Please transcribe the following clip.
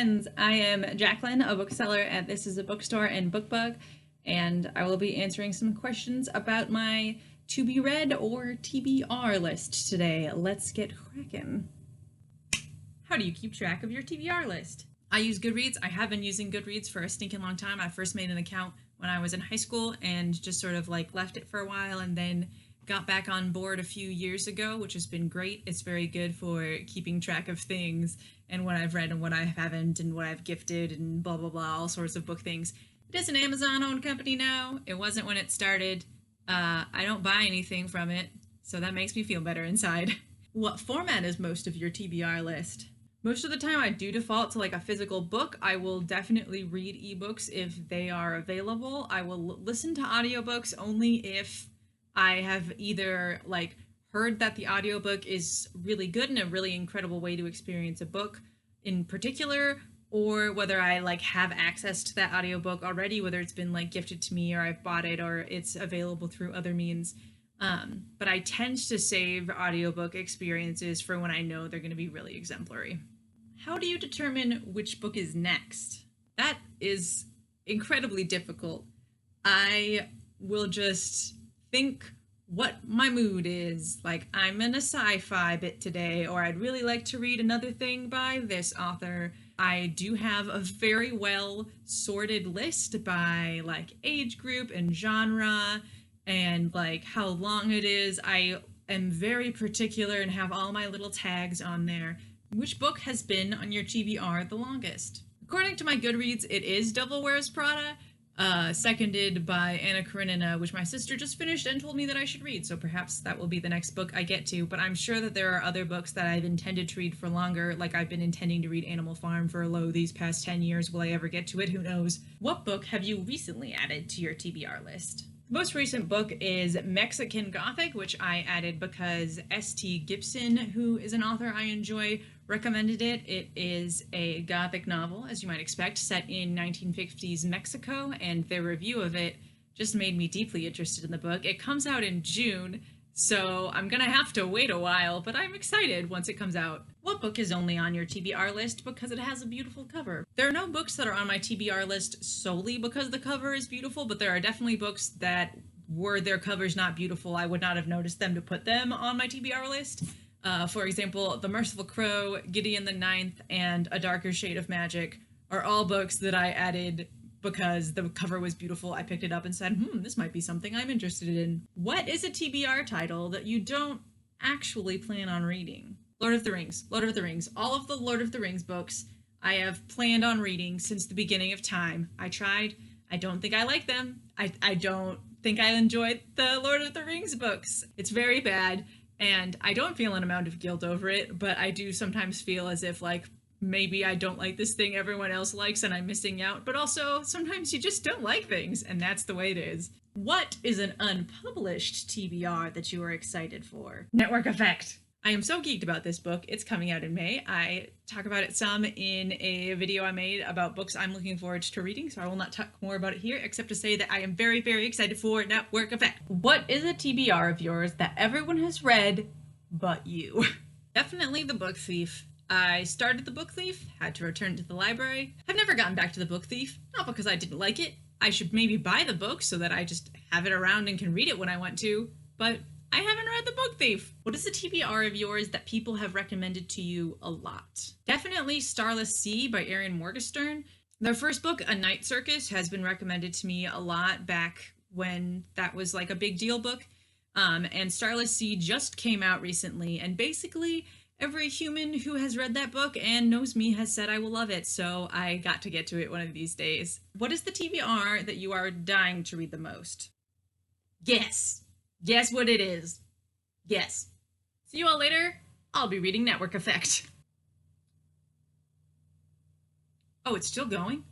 friends, I am Jaclyn, a bookseller at This Is a Bookstore and BookBug, and I will be answering some questions about my to be read or TBR list today. Let's get cracking. How do you keep track of your TBR list? I use Goodreads. I have been using Goodreads for a stinking long time. I first made an account when I was in high school and just sort of like left it for a while and then got back on board a few years ago, which has been great. It's very good for keeping track of things and what I've read and what I haven't and what I've gifted and blah, blah, blah, all sorts of book things. It is an Amazon-owned company now. It wasn't when it started. I don't buy anything from it, so that makes me feel better inside. What format is most of your TBR list? Most of the time I do default to like a physical book. I will definitely read ebooks if they are available. I will listen to audiobooks only if I have either like heard that the audiobook is really good and a really incredible way to experience a book in particular, or whether I like have access to that audiobook already, whether it's been like gifted to me or I've bought it or it's available through other means. But I tend to save audiobook experiences for when I know they're going to be really exemplary. How do you determine which book is next? That is incredibly difficult. I will just think what my mood is. Like, I'm in a sci-fi bit today, or I'd really like to read another thing by this author. I do have a very well sorted list by like age group and genre and like how long it is. I am very particular and have all my little tags on there. Which book has been on your TBR the longest? According to my Goodreads, it is Devil Wears Prada, seconded by Anna Karenina, which my sister just finished and told me that I should read, so perhaps that will be the next book I get to, but I'm sure that there are other books that I've intended to read for longer, like I've been intending to read Animal Farm for these past 10 years. Will I ever get to it? Who knows? What book have you recently added to your TBR list? The most recent book is Mexican Gothic, which I added because S.T. Gibson, who is an author I enjoy, recommended it. It is a Gothic novel, as you might expect, set in 1950s Mexico, and their review of it just made me deeply interested in the book. It comes out in June, so I'm gonna have to wait a while, but I'm excited once it comes out. What book is only on your TBR list because it has a beautiful cover? There are no books that are on my TBR list solely because the cover is beautiful, but there are definitely books that were their covers not beautiful, I would not have noticed them to put them on my TBR list. For example, The Merciful Crow, Gideon the Ninth, and A Darker Shade of Magic are all books that I added because the cover was beautiful. I picked it up and said, this might be something I'm interested in. What is a TBR title that you don't actually plan on reading? Lord of the Rings. Lord of the Rings. All of the Lord of the Rings books I have planned on reading since the beginning of time. I tried. I don't think I like them. I don't think I enjoyed the Lord of the Rings books. It's very bad, and I don't feel an amount of guilt over it, but I do sometimes feel as if, like, maybe I don't like this thing everyone else likes and I'm missing out, but also sometimes you just don't like things, and that's the way it is. What is an unpublished TBR that you are excited for? Network Effect. I am so geeked about this book. It's coming out in May. I talk about it some in a video I made about books I'm looking forward to reading, so I will not talk more about it here, except to say that I am very, very excited for Network Effect. What is a TBR of yours that everyone has read but you? Definitely The Book Thief. I started The Book Thief, had to return it to the library. I've never gotten back to The Book Thief, not because I didn't like it. I should maybe buy the book so that I just have it around and can read it when I want to, but I haven't read The Book Thief. What is a TBR of yours that people have recommended to you a lot? Definitely Starless Sea by Erin Morgenstern. Their first book, A Night Circus, has been recommended to me a lot back when that was like a big deal book. And Starless Sea just came out recently, and basically every human who has read that book and knows me has said I will love it, so I got to get to it one of these days. What is the TBR that you are dying to read the most? Guess. Guess what it is. Guess. See you all later. I'll be reading Network Effect. Oh, it's still going?